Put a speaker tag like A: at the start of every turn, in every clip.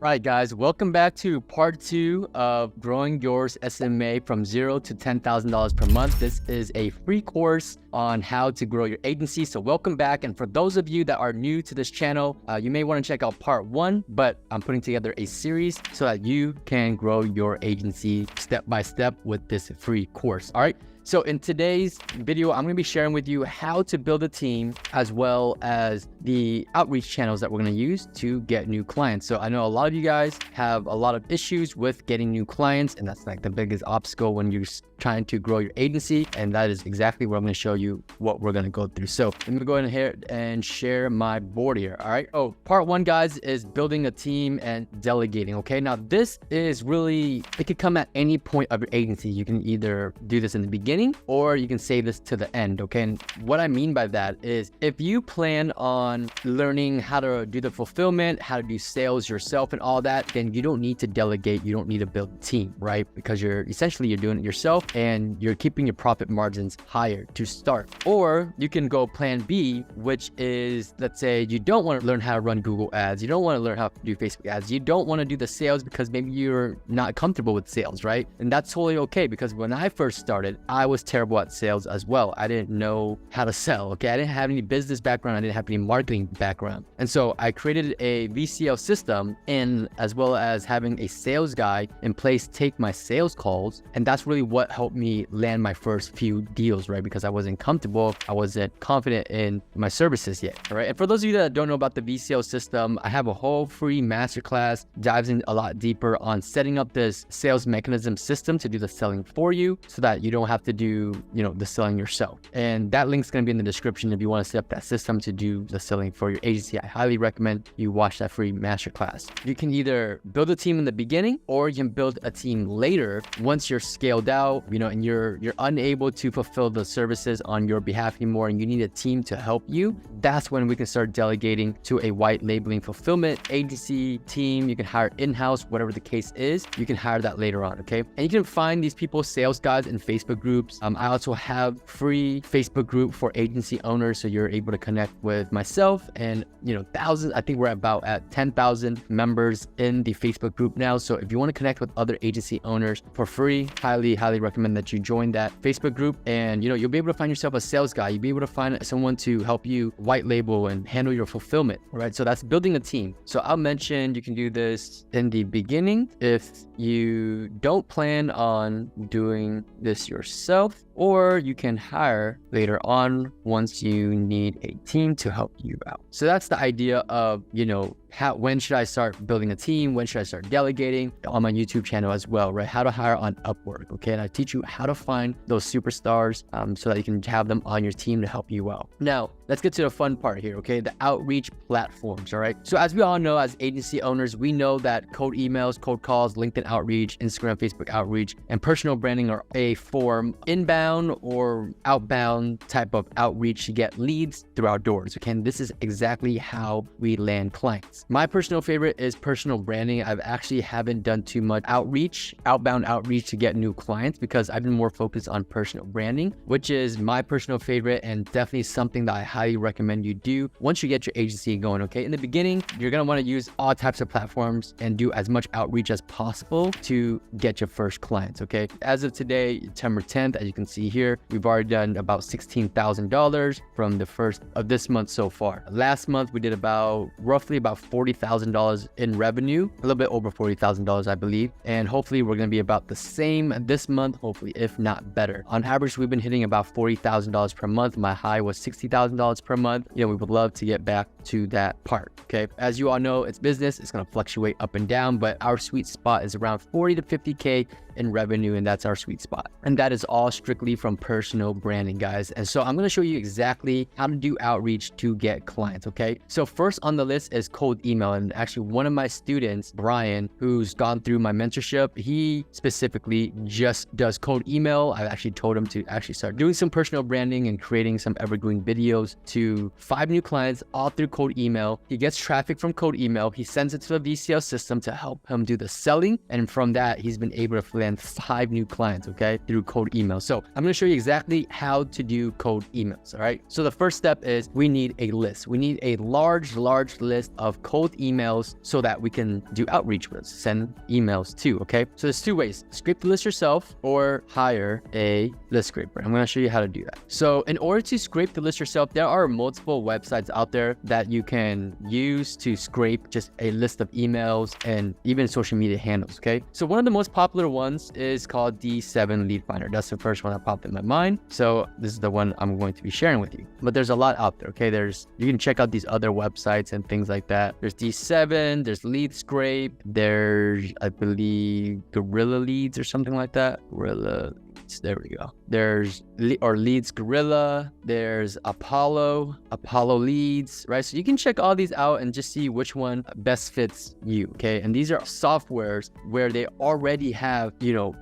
A: Right, guys, welcome back to part 2 of growing your SMMA from $0 to $10,000 per month. This is a free course on how to grow your agency. So welcome back. And for those of you that are new to this channel, you may want to check out part 1, but I'm putting together a series so that you can grow your agency step by step with this free course. All right. So in today's video, I'm going to be sharing with you how to build a team as well as the outreach channels that we're going to use to get new clients. So I know a lot of you guys have a lot of issues with getting new clients, and that's like the biggest obstacle when you're trying to grow your agency. And that is exactly what I'm going to show you what we're going to go through. So let me go ahead and share my board here. All right. Oh, part 1, guys, is building a team and delegating. Okay. Now this is really, it could come at any point of your agency. You can either do this in the beginning or you can save this to the end. Okay. And what I mean by that is if you plan on learning how to do the fulfillment, how to do sales yourself and all that, then you don't need to delegate. You don't need to build a team, right? Because you're doing it yourself and you're keeping your profit margins higher to start. Or you can go plan B, which is, let's say you don't want to learn how to run Google ads. You don't want to learn how to do Facebook ads. You don't want to do the sales because maybe you're not comfortable with sales, right? And that's totally okay, because when I first started, I was terrible at sales as well. I didn't know how to sell. Okay. I didn't have any business background. I didn't have any marketing background. And so I created a VCL system, and as well as having a sales guy in place take my sales calls. And that's really what helped me land my first few deals, right? Because I wasn't comfortable. I wasn't confident in my services yet. All right. And for those of you that don't know about the VCL system, I have a whole free masterclass, dives in a lot deeper on setting up this sales mechanism system to do the selling for you so that you don't have to do, the selling yourself. And that link's going to be in the description if you want to set up that system to do the selling for your agency. I highly recommend you watch that free masterclass. You can either build a team in the beginning or you can build a team later once you're scaled out, and you're unable to fulfill the services on your behalf anymore and you need a team to help you. That's when we can start delegating to a white labeling fulfillment agency team. You can hire in-house, whatever the case is. You can hire that later on. Okay. And you can find these people, sales guys, in Facebook groups. I also have free Facebook group for agency owners, so you're able to connect with myself and thousands. I think we're about at 10,000 members in the Facebook group now. So if you want to connect with other agency owners for free, highly recommend that you join that Facebook group. And you'll be able to find yourself a sales guy. You'll be able to find someone to help you white label and handle your fulfillment. Right. So that's building a team. So I'll mention you can do this in the beginning if you don't plan on doing this yourself, or you can hire later on once you need a team to help you out. So that's the idea of, when should I start building a team? When should I start delegating? On my YouTube channel as well, right? How to hire on Upwork, okay? And I teach you how to find those superstars so that you can have them on your team to help you out. Now, let's get to the fun part here, okay? The outreach platforms, all right? So as we all know, as agency owners, we know that cold emails, cold calls, LinkedIn outreach, Instagram, Facebook outreach, and personal branding are a form inbound or outbound type of outreach to get leads through our doors, okay? And this is exactly how we land clients. My personal favorite is personal branding. I've actually haven't done too much outbound outreach to get new clients because I've been more focused on personal branding, which is my personal favorite and definitely something that I highly recommend you do once you get your agency going, okay? In the beginning, you're going to want to use all types of platforms and do as much outreach as possible to get your first clients, okay? As of today, September 10th, as you can see here, we've already done about $16,000 from the first of this month so far. Last month, we did roughly about $40,000 in revenue, a little bit over $40,000, I believe. And hopefully we're going to be about the same this month, hopefully, if not better. On average, we've been hitting about $40,000 per month. My high was $60,000 per month. We would love to get back to that part. Okay. As you all know, it's business. It's going to fluctuate up and down, but our sweet spot is around 40 to 50K in revenue, and that's our sweet spot. And that is all strictly from personal branding, guys. And so I'm going to show you exactly how to do outreach to get clients. Okay. So first on the list is cold email. And actually one of my students, Brian, who's gone through my mentorship, he specifically just does cold email. I actually told him to actually start doing some personal branding and creating some evergreen videos to 5 new clients all through cold email. He gets traffic from cold email. He sends it to the VCL system to help him do the selling. And from that, he's been able to than 5 new clients, okay, through cold emails. So I'm going to show you exactly how to do cold emails. All right. So the first step is we need a list. We need a large list of cold emails so that we can do outreach with, send emails to. Okay. So there's 2 ways: scrape the list yourself or hire a list scraper. I'm going to show you how to do that. So in order to scrape the list yourself, there are multiple websites out there that you can use to scrape just a list of emails and even social media handles. Okay. So one of the most popular ones is called D7 Lead Finder. That's the first one that popped in my mind. So this is the one I'm going to be sharing with you. But there's a lot out there. Okay. You can check out these other websites and things like that. There's D7, there's Lead Scrape, there's, I believe, Gorilla Leads or something like that. There we go. There's Leads Gorilla, there's Apollo Leads, right? So you can check all these out and just see which one best fits you, okay? And these are softwares where they already have,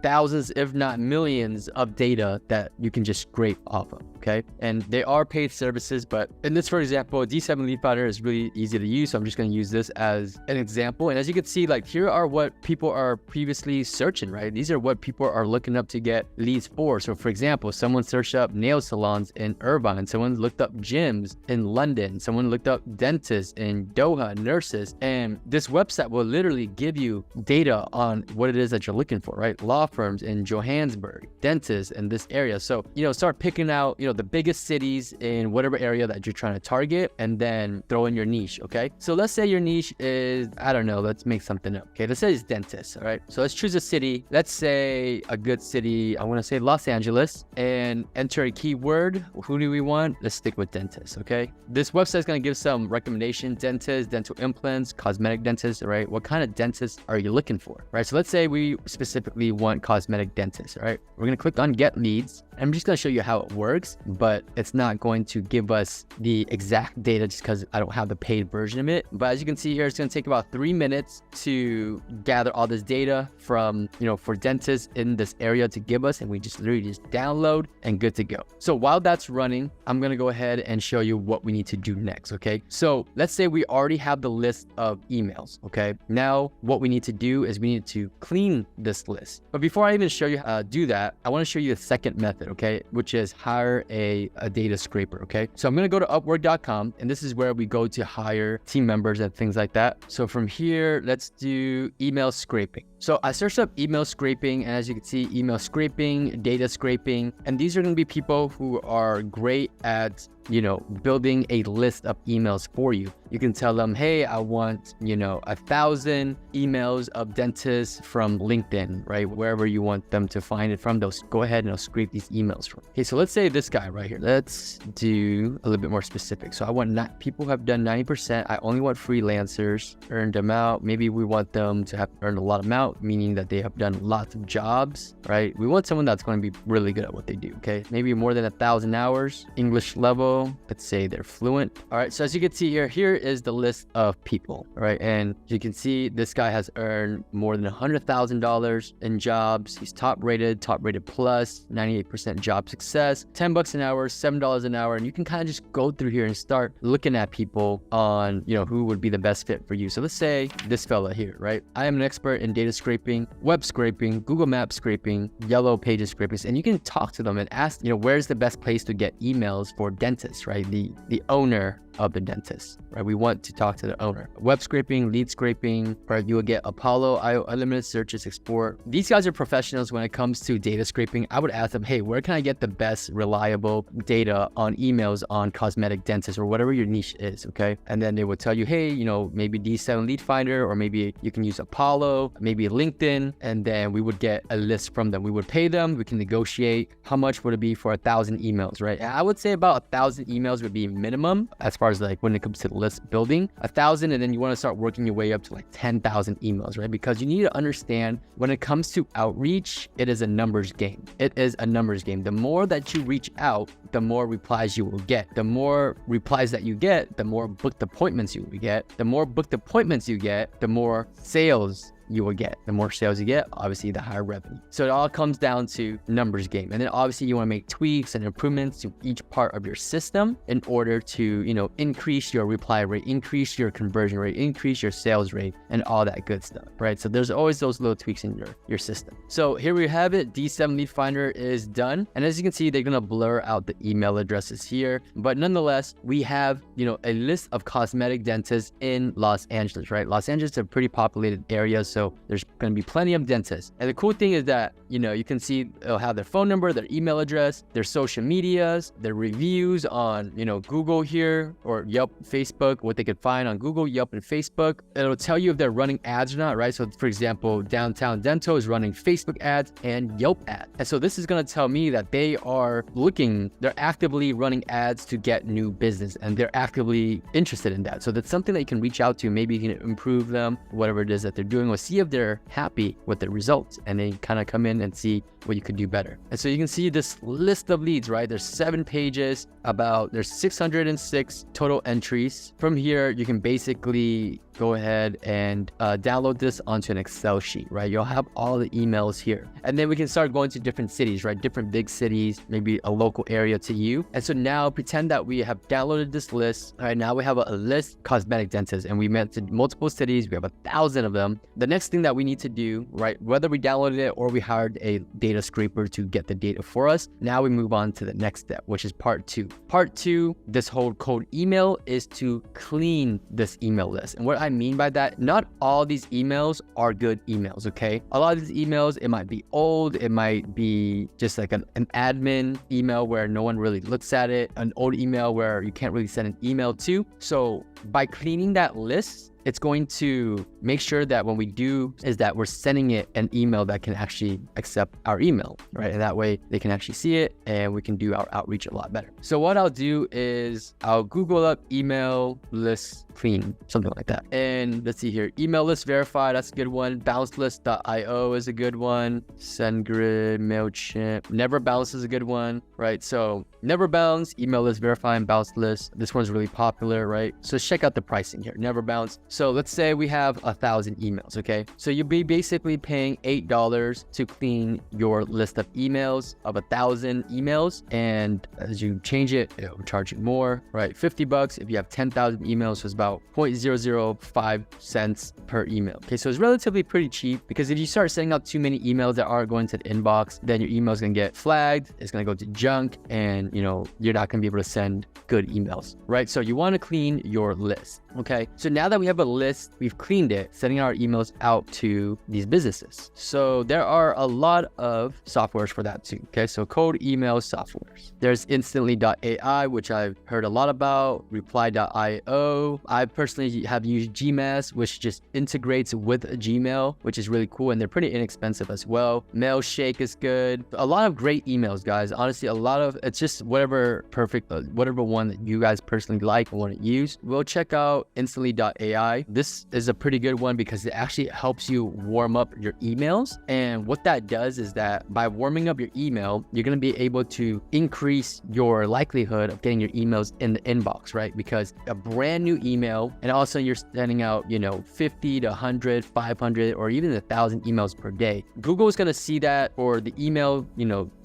A: thousands, if not millions of data that you can just scrape off of, okay? And they are paid services, but in this, for example, D7 Lead Finder is really easy to use. So I'm just going to use this as an example. And as you can see, like, here are what people are previously searching, right? These are what people are looking up to get leads for. So for example, someone searched up nail salons in Irvine, someone looked up gyms in London, someone looked up dentists in Doha, nurses, and this website will literally give you data on what it is that you're looking for, right? Law firms in Johannesburg, dentists in this area. So, start picking out, the biggest cities in whatever area that you're trying to target, and then throw in your niche, okay? So let's say your niche is, I don't know, let's make something up. Okay, let's say it's dentists, all right? So let's choose a city. Let's say a good city, I want to say Los Angeles, and enter a keyword. Who do we want? Let's stick with dentists, okay? This website is going to give some recommendations: dentists, dental implants, cosmetic dentists, right? What kind of dentist are you looking for, right? So let's say we specifically want cosmetic dentists, right? We're going to click on Get Leads. I'm just going to show you how it works, but it's not going to give us the exact data just because I don't have the paid version of it. But as you can see here, it's going to take about 3 minutes to gather all this data from, for dentists in this area to give us, and we just literally just download and good to go. So while that's running, I'm going to go ahead and show you what we need to do next. Okay. So let's say we already have the list of emails. Okay. Now what we need to do is we need to clean this list. But before I even show you how to do that, I want to show you the second method, okay, which is hire a data scraper. Okay. So I'm going to go to upwork.com, and this is where we go to hire team members and things like that. So from here, let's do email scraping. So I searched up email scraping, and as you can see, email scraping, data scraping, and these are going to be people who are great at building a list of emails for you. You can tell them, hey, I want, 1,000 emails of dentists from LinkedIn, right? Wherever you want them to find it from, they'll go ahead and they'll scrape these emails from. Okay, so let's say this guy right here. Let's do a little bit more specific. So I want people who have done 90%. I only want freelancers, earned amount. Maybe we want them to have earned a lot of amount, meaning that they have done lots of jobs, right? We want someone that's going to be really good at what they do, okay? Maybe more than 1,000 hours, English level. Let's say they're fluent. All right. So as you can see here is the list of people, right? And you can see this guy has earned more than $100,000 in jobs. He's top rated plus, 98% job success, $10 an hour, $7 an hour. And you can kind of just go through here and start looking at people on, who would be the best fit for you. So let's say this fella here, right? I am an expert in data scraping, web scraping, Google Maps scraping, Yellow Pages scraping. And you can talk to them and ask, where's the best place to get emails for dentists, right? The owner of the dentist, right? We want to talk to the owner. Web scraping, lead scraping, right? You will get Apollo, unlimited searches, export. These guys are professionals when it comes to data scraping. I would ask them, hey, where can I get the best reliable data on emails on cosmetic dentists or whatever your niche is, okay? And then they would tell you, hey, maybe D7 Lead Finder, or maybe you can use Apollo, maybe LinkedIn, and then we would get a list from them. We would pay them, we can negotiate how much would it be for 1,000 emails, right? I would say about 1,000 emails would be minimum as far as like when it comes to the list building. 1,000, and then you want to start working your way up to like 10,000 emails, right? Because you need to understand when it comes to outreach, it is a numbers game. It is a numbers game. The more that you reach out, the more replies you will get. The more replies that you get, the more booked appointments you will get. The more booked appointments you get, the more sales you will get. The more sales you get, obviously the higher revenue. So it all comes down to numbers game. And then obviously you want to make tweaks and improvements to each part of your system in order to, you know, increase your reply rate, increase your conversion rate, increase your sales rate, and all that good stuff, right? So there's always those little tweaks in your system. So here we have it. D7 Lead Finder is done. And as you can see, they're going to blur out the email addresses here. But nonetheless, we have, you know, a list of cosmetic dentists in Los Angeles, right? Los Angeles is a pretty populated area. So there's going to be plenty of dentists. And the cool thing is that, you know, you can see they'll have their phone number, their email address, their social medias, their reviews on, you know, Google here, or Yelp, Facebook, what they could find on Google, Yelp, and Facebook. It'll tell you if they're running ads or not, right? So for example, Downtown Dental is running Facebook ads and Yelp ads. And so this is going to tell me that they are they're actively running ads to get new business, and they're actively interested in that. So that's something that you can reach out to. Maybe you can improve them, whatever it is that they're doing, or see if they're happy with the results, and then kind of come in and see what you could do better. And so you can see this list of leads, right? There's 7 pages, there's 606 total entries. From here, you can basically go ahead and download this onto an Excel sheet, right? You'll have all the emails here. And then we can start going to different cities, right? Different big cities, maybe a local area to you. And so now pretend that we have downloaded this list. All right, now we have a list of cosmetic dentists, and we went to multiple cities. We have 1,000 of them. The next thing that we need to do, right? Whether we downloaded it or we hired a data scraper to get the data for us, now we move on to the next step, which is part 2. Part 2, this whole cold email, is to clean this email list. And what I mean by that, not all these emails are good emails, okay? A lot of these emails, it might be old, it might be just like an admin email where no one really looks at it, an old email where you can't really send an email to. So by cleaning that list, it's going to make sure that when we do is that we're sending it an email that can actually accept our email, right? And that way they can actually see it and we can do our outreach a lot better. So what I'll do is I'll Google up email list clean, something like that. And let's see here, email list verify, that's a good one. Bouncelist.io is a good one. SendGrid, MailChimp, Never Bounce is a good one, right? So Never Bounce, email list verify, and Bounce list. This one's really popular, right? So check out the pricing here, Never Bounce. So let's say we have 1,000 emails, okay? So you'll be basically paying $8 to clean your list of emails of 1,000 emails. And as you change it, it'll charge you more, right? $50 if you have 10,000 emails, so it's about 0.005 cents per email. Okay, so it's relatively pretty cheap, because if you start sending out too many emails that are going to the inbox, then your email is going to get flagged, it's going to go to junk, and you know, you're not going to be able to send good emails, right? So you want to clean your list. Okay, so now that we have a list, we've cleaned it, sending our emails out to these businesses. So there are a lot of softwares for that too. Okay, so cold email softwares. There's instantly.ai, which I've heard a lot about, reply.io. I personally have used Gmail, which just integrates with Gmail, which is really cool, and they're pretty inexpensive as well. Mailshake is good. A lot of great emails, guys. Honestly, it's just whatever one that you guys personally like and want to use. We'll check out instantly.ai. This is a pretty good one because it actually helps you warm up your emails. And what that does is that by warming up your email, you're going to be able to increase your likelihood of getting your emails in the inbox, right? Because a brand new email, and also you're sending out, 50 to 100, 500, or even 1,000 emails per day. Google is going to see that, or the email,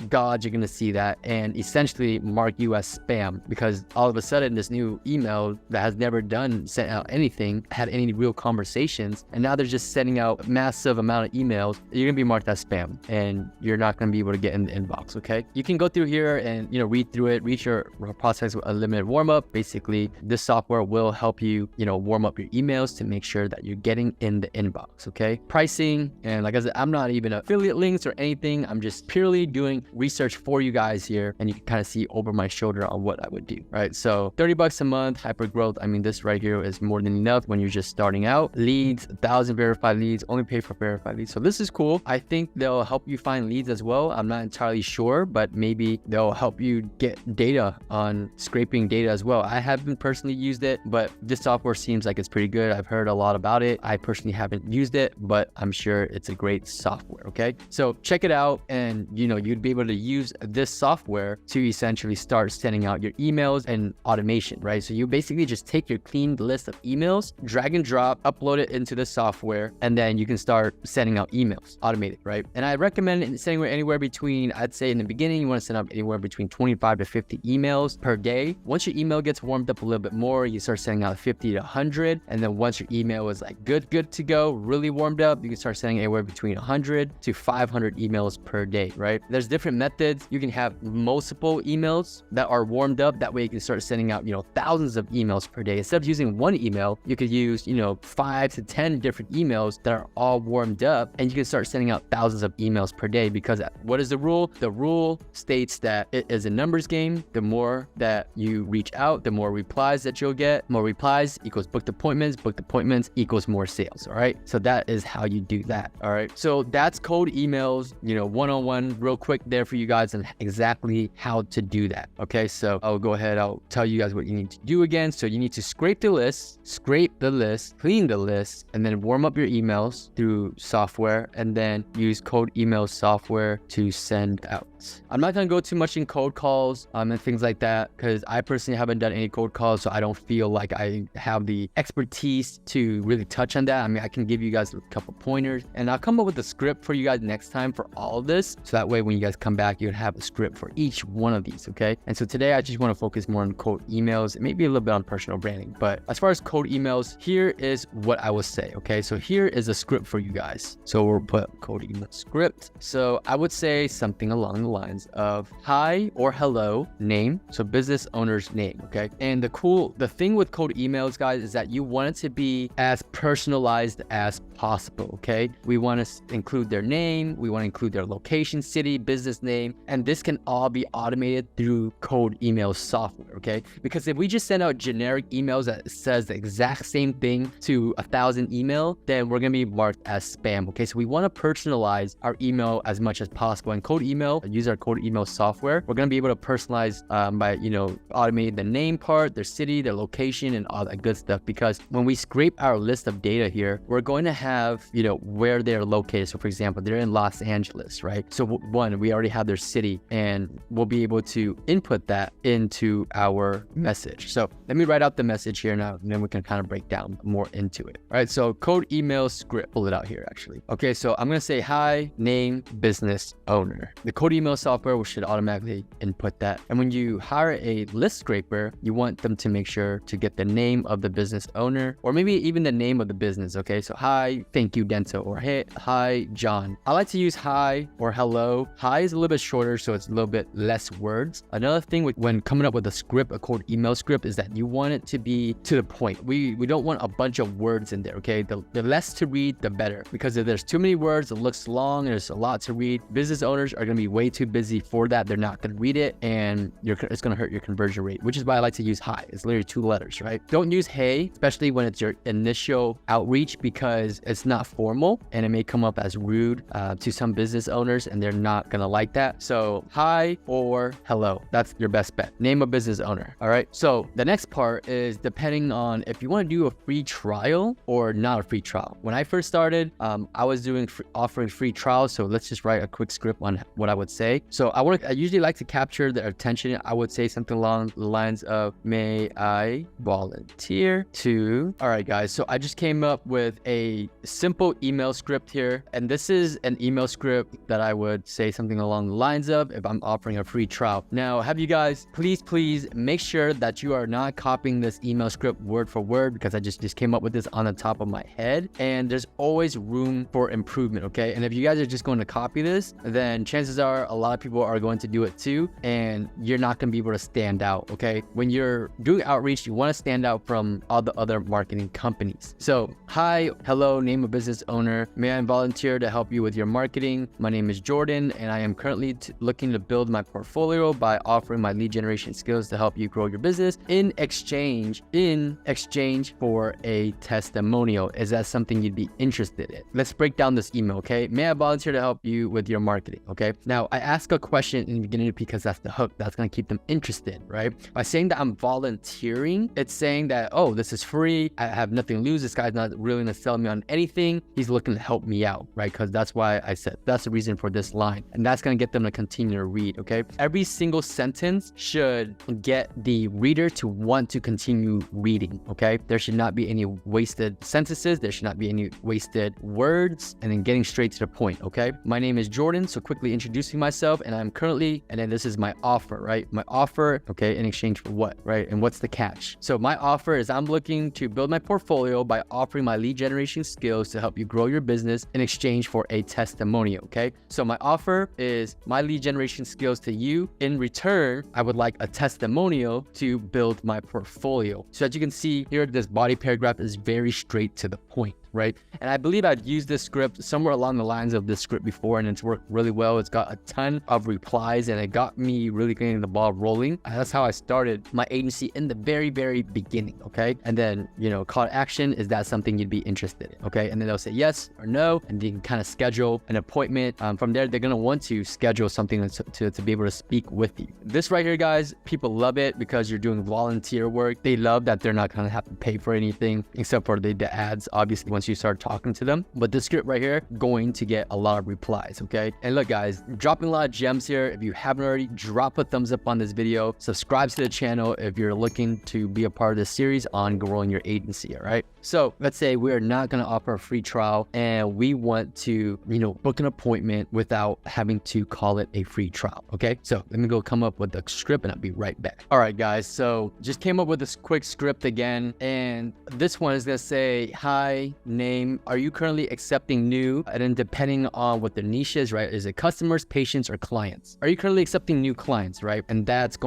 A: gods are going to see that and essentially mark you as spam, because all of a sudden this new email that has never sent out anything, had any real conversations, and now they're just sending out massive amount of emails. You're gonna be marked as spam, and you're not gonna be able to get in the inbox. Okay, you can go through here and read through it, reach your prospects with a limited warm-up. Basically, this software will help you warm up your emails to make sure that you're getting in the inbox. Okay, pricing, and like I said, I'm not even affiliate links or anything. I'm just purely doing research for you guys here, and you can kind of see over my shoulder on what I would do. Right, so $30 a month, hyper growth. I mean, this right here $100 is more than enough when you're just starting out. Leads, 1,000 verified leads, only pay for verified leads. So this is cool. I think they'll help you find leads as well. I'm not entirely sure, but maybe they'll help you get data on scraping data as well. I haven't personally used it, but this software seems like it's pretty good. I've heard a lot about it. I personally haven't used it, but I'm sure it's a great software. Okay, so check it out, and you'd be able to use this software to essentially start sending out your emails and automation, right? So you basically just take your clean list of emails, drag and drop, upload it into the software, and then you can start sending out emails automated, right? And I recommend sending anywhere between, I'd say in the beginning, you want to send out anywhere between 25 to 50 emails per day. Once your email gets warmed up a little bit more, you start sending out 50 to 100. And then once your email is like good to go, really warmed up, you can start sending anywhere between 100 to 500 emails per day, right? There's different methods. You can have multiple emails that are warmed up. That way you can start sending out, thousands of emails per day. Instead of using one email, you could use, 5 to 10 different emails that are all warmed up, and you can start sending out thousands of emails per day. Because what is the rule? The rule states that it is a numbers game. The more that you reach out, the more replies that you'll get. More replies equals booked appointments equals more sales. All right, so that is how you do that. All right, so that's cold emails, one-on-one real quick there for you guys, and exactly how to do that. Okay, so I'll go ahead, I'll tell you guys what you need to do again. So you need to scrape the list, clean the list, and then warm up your emails through software, and then use cold email software to send out. I'm not going to go too much in cold calls and things like that, because I personally haven't done any cold calls, so I don't feel like I have the expertise to really touch on that. I mean, I can give you guys a couple pointers, and I'll come up with a script for you guys next time for all of this, so that way when you guys come back, you can have a script for each one of these. Okay, and so today I just want to focus more on cold emails, maybe a little bit on personal branding. But as far as cold emails, here is what I will say. Okay, so here is a script for you guys. So we'll put cold email script. So I would say something along the lines of hi or hello, name, so business owner's name. Okay, and the thing with cold emails, guys, is that you want it to be as personalized as possible. Okay, we want to include their name, we want to include their location, city, business name, and this can all be automated through cold email software. Okay, because if we just send out generic emails that says the exact same thing to 1,000 email, then we're going to be marked as spam. Okay, so we want to personalize our email as much as possible. And cold email, use our cold email software, we're going to be able to personalize by automating the name part, their city, their location, and all that good stuff. Because when we scrape our list of data here, we're going to have where they're located. So for example, they're in Los Angeles, right? So one, we already have their city, and we'll be able to input that into our message. So let me write out the message here now, and then we can kind of break down more into it. All right, so code email script, pull it out here actually. Okay, so I'm gonna say hi, name, business owner. The code email software should automatically input that. And when you hire a list scraper, you want them to make sure to get the name of the business owner, or maybe even the name of the business. Okay, so hi, thank you, Dento, or hey, hi, John. I like to use hi or hello. Hi is a little bit shorter, so it's a little bit less words. Another thing when coming up with a script, a cold email script, is that you want it to be to the point. We don't want a bunch of words in there. Okay, the less to read, the better, because if there's too many words, it looks long and there's a lot to read. Business owners are going to be way too busy for that. They're not going to read it, and it's going to hurt your conversion rate, which is why I like to use hi. It's literally 2 letters, right? Don't use hey, especially when it's your initial outreach, because it's not formal and it may come up as rude to some business owners, and they're not going to like that. So hi or hello, that's your best bet. Name a business owner. All right, so the next part is depending on if you want to do a free trial or not a free trial. When I first started, I was offering free trials. So let's just write a quick script on what I would say. So I usually like to capture their attention. I would say something along the lines of, may I volunteer to... All right, guys, so I just came up with a simple email script here, and this is an email script that I would say something along the lines of if I'm offering a free trial. Now, have you guys, please make sure that you are not copying this email script word for word, because I just came up with this on the top of my head, and there's always room for improvement. Okay, and if you guys are just going to copy this, then chances are a lot of people are going to do it too, and you're not going to be able to stand out. Okay, when you're doing outreach, you want to stand out from all the other marketing companies. So hi, hello, name a business owner, may I volunteer to help you with your marketing? My name is Jordan, and I am currently looking to build my portfolio by offering my lead generation skills to help you grow your business. In exchange, in exchange for a testimonial. Is that something you'd be interested in? Let's break down this email, okay? May I volunteer to help you with your marketing, okay? Now, I ask a question in the beginning because that's the hook. That's going to keep them interested, right? By saying that I'm volunteering, it's saying that, oh, this is free. I have nothing to lose. This guy's not really going to sell me on anything. He's looking to help me out, right? Because that's why I said that's the reason for this line. And that's going to get them to continue to read, okay? Every single sentence should get the reader to want to continue reading, okay? There should not be any wasted sentences. There should not be any wasted words, and then getting straight to the point, okay? My name is Jordan, so quickly introducing myself, and I'm currently, and then this is my offer, right? My offer, okay, in exchange for what, right? And what's the catch? So my offer is I'm looking to build my portfolio by offering my lead generation skills to help you grow your business in exchange for a testimonial, okay? So my offer is my lead generation skills to you. In return, I would like a testimonial to build my portfolio. So as you can see here, this body paragraph is very straight to the point, right? And I believe I'd used this script somewhere along the lines of this script before, and it's worked really well. It's got a ton of replies, and it got me really getting the ball rolling. And that's how I started my agency in the very, very beginning, okay? And then, you know, call to action, is that something you'd be interested in, okay? And then they'll say yes or no, and you can kind of schedule an appointment. From there, they're going to want to schedule something to be able to speak with you. This right here, guys, people love it because you're doing volunteer work. They love that they're not going to have to pay for anything except for the ads, obviously, once you start talking to them. But this script right here, going to get a lot of replies, okay? And look, guys, dropping a lot of gems here. If you haven't already, drop a thumbs up on this video. Subscribe to the channel if you're looking to be a part of this series on growing your agency, all right? So let's say we're not going to offer a free trial and we want to, you know, book an appointment without having to call it a free trial, okay? So let me go come up with the script and I'll be right back. All right, guys, so just came up with this quick script again, and this one is going to say, hi, name, are you currently accepting new? And then depending on what the niche is, right? Is it customers, patients, or clients? Are you currently accepting new clients, right? And that's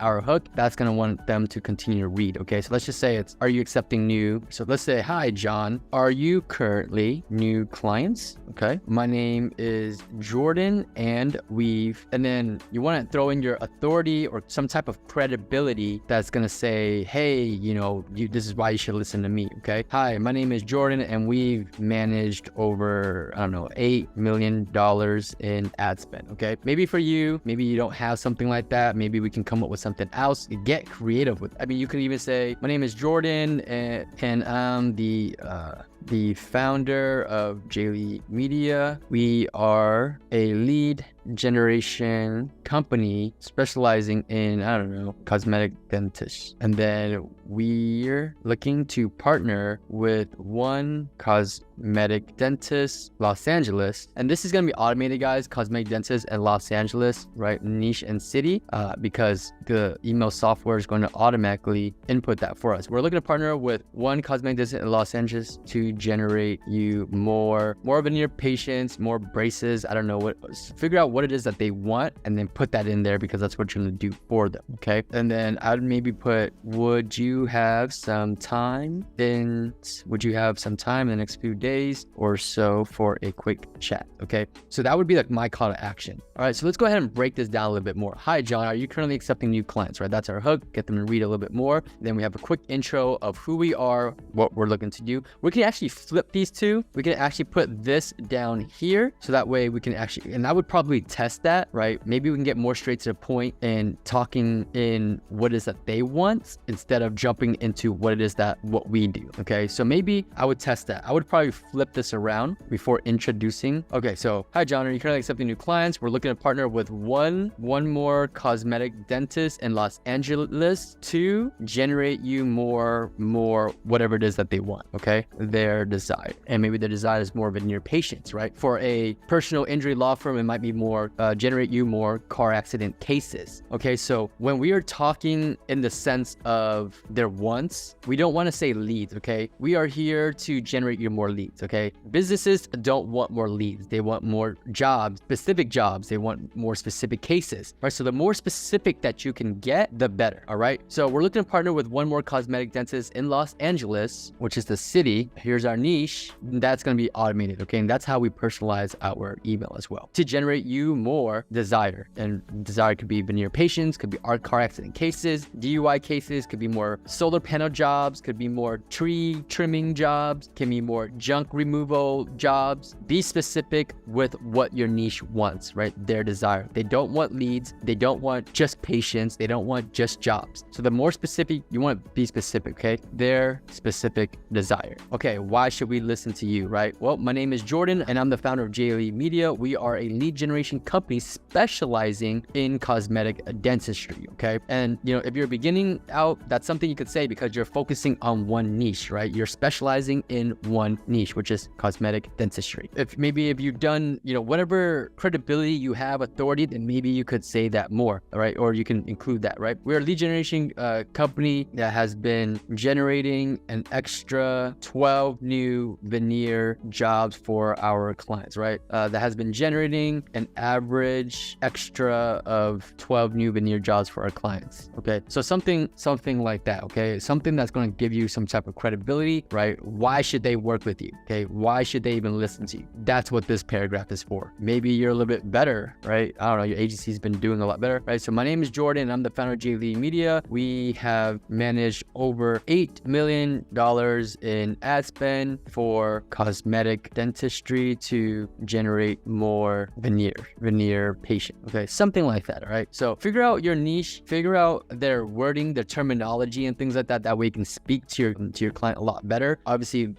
A: our hook. That's going to want them to continue to read, okay? So let's just say it's, are you accepting new? So let's say, hi, John, are you currently new clients? Okay. My name is Jordan, and then you want to throw in your authority or some type of credibility that's going to say, hey, you know, this is why you should listen to me, okay? Hi, my name is Jordan, and we've managed over, I don't know, $8 million in ad spend, okay? Maybe for you, maybe you don't have something like that. Maybe we can come up with something else. Get creative with it. I mean, you can even say, my name is Jordan, and I'm the founder of JLE Media. We are a lead generation company specializing in, I don't know, cosmetic dentists. And then we're looking to partner with one cosmetic dentist, Los Angeles. And this is going to be automated, guys, cosmetic dentist in Los Angeles, right? Niche and city, because the email software is going to automatically input that for us. We're looking to partner with one cosmetic dentist in Los Angeles to generate you more veneer patients, more braces. I don't know figure out what it is that they want and then put that in there because that's what you're going to do for them, okay? And then I'd maybe put, would you have some time in the next few days or so for a quick chat, okay? So that would be like my call to action. All right, so let's go ahead and break this down a little bit more. Hi, John, are you currently accepting new clients, right? That's our hook. Get them to read a little bit more. Then we have a quick intro of who we are, what we're looking to do. We can actually flip these two. We can actually put this down here. So that way we can actually, and I would probably test that, right? Maybe we can get more straight to the point and talking in what it is that they want instead of jumping into what we do, okay? So maybe I would test that. I would probably flip this around before introducing. Okay, so hi, John, are you currently accepting new clients? We're looking to partner with one more cosmetic dentist in Los Angeles to generate you more whatever it is that they want, okay? Their desire. And maybe their desire is more veneer patients, right? For a personal injury law firm, it might be more generate you more car accident cases. Okay, so when we are talking in the sense of their wants, we don't want to say leads, okay? We are here to generate you more leads, okay? Businesses don't want more leads. They want more jobs, specific jobs. They want more specific cases, right? So the more specific that you can get, the better, all right? So we're looking to partner with one more cosmetic dentist in Los Angeles, which is the city. Here's here's our niche. That's going to be automated, okay? And that's how we personalize our email as well to generate you more desire. And desire could be veneer patients, could be car accident cases, DUI cases, could be more solar panel jobs, could be more tree trimming jobs, can be more junk removal jobs. Be specific with what your niche wants, right? Their desire. They don't want leads. They don't want just patients. They don't want just jobs. So the more specific, you want to be specific, okay? Their specific desire. Okay, why should we listen to you, right? Well, my name is Jordan and I'm the founder of JLE Media. We are a lead generation company specializing in cosmetic dentistry, okay? And if you're beginning out, that's something you could say because you're focusing on one niche, right? You're specializing in one niche, which is cosmetic dentistry. If you've done, whatever credibility you have, authority, then maybe you could say that more, right? Or you can include that, right? We're a lead generation company that has been generating an extra 12 new veneer jobs for our clients, right? That has been generating an average extra of 12 new veneer jobs for our clients, okay? So something like that, okay? Something that's going to give you some type of credibility, right? Why should they work with you, okay? Why should they even listen to you? That's what this paragraph is for. Maybe you're a little bit better, right? I don't know, your agency's been doing a lot better, right? So my name is Jordan. I'm the founder of JLE Media. We have managed over $8 million in ad spend for cosmetic dentistry to generate more veneer patient, okay? Something like that, all right? So figure out your niche, figure out their wording, their terminology and things like that. That way you can speak to your client a lot better. Obviously,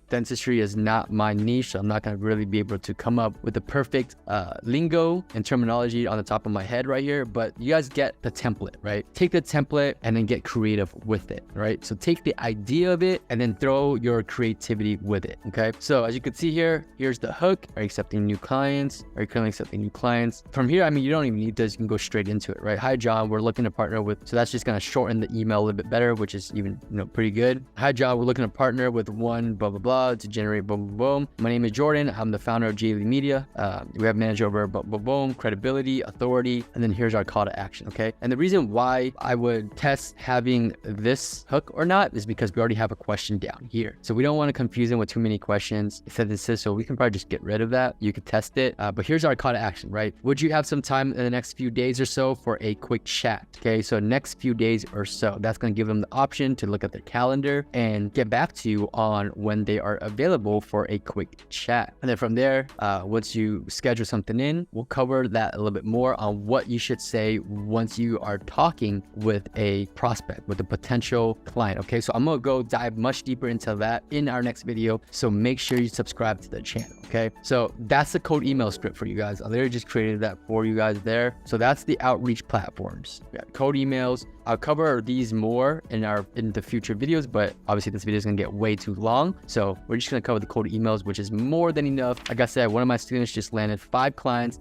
A: dentistry is not my niche, so I'm not going to really be able to come up with the perfect lingo and terminology on the top of my head right here, but you guys get the template, right? Take the template and then get creative with it, right? So take the idea of it and then throw your creativity with it, okay? So as you can see here, here's the hook. Are you accepting new clients? Are you currently accepting new clients? From here, you don't even need this. You can go straight into it, right? Hi, John, we're looking to partner with, so that's just going to shorten the email a little bit better, which is even, pretty good. Hi, John, we're looking to partner with one blah blah blah to generate boom boom boom. My name is Jordan. I'm the founder of JLE Media. We have managed over boom boom boom, credibility, authority, and then here's our call to action, okay? And the reason why I would test having this hook or not is because we already have a question down here, so we don't want to confuse them with too many questions, sentences, so we can probably just get rid of that. You can test it, but here's our call to action, right? Would you have some time in the next few days or so for a quick chat? Okay, so next few days or so, that's going to give them the option to look at their calendar and get back to you on when they are available for a quick chat. And then from there, once you schedule something in, we'll cover that a little bit more on what you should say once you are talking with a prospect, with a potential client. Okay, so I'm gonna go dive much deeper into that in our next video, so make sure you subscribe to the channel. Okay, so that's the code email script for you guys. I literally just created that for you guys there. So that's the outreach platforms. We got code emails. I'll cover these more in the future videos, but obviously this video is gonna get way too long, so we're just gonna cover the cold emails, which is more than enough. Like I said, one of my students just landed 5 clients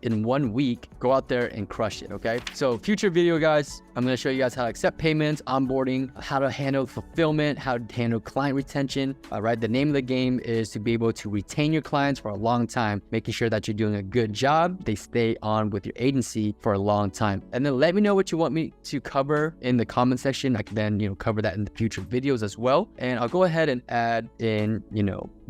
A: in 1 week. Go out there and crush it, okay? So future video, guys, I'm gonna show you guys how to accept payments, onboarding, how to handle fulfillment, how to handle client retention. All right, the name of the game is to be able to retain your clients for a long time, making sure that you're doing a good job. They stay on with your agency for a long time. And then let me know what you want me to cover in the comment section. I can then, cover that in the future videos as well. And I'll go ahead and add in,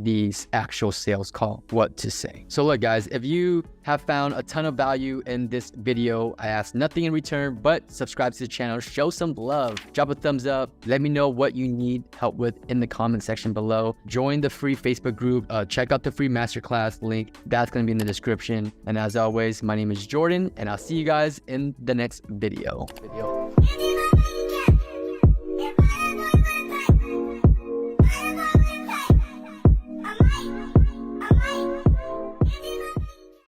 A: these actual sales call, what to say. So look, guys, if you have found a ton of value in this video, I ask nothing in return but subscribe to the channel, show some love, drop a thumbs up, let me know what you need help with in the comment section below. Join the free Facebook group, check out the free masterclass link, that's going to be in the description. And as always, my name is Jordan, and I'll see you guys in the next video.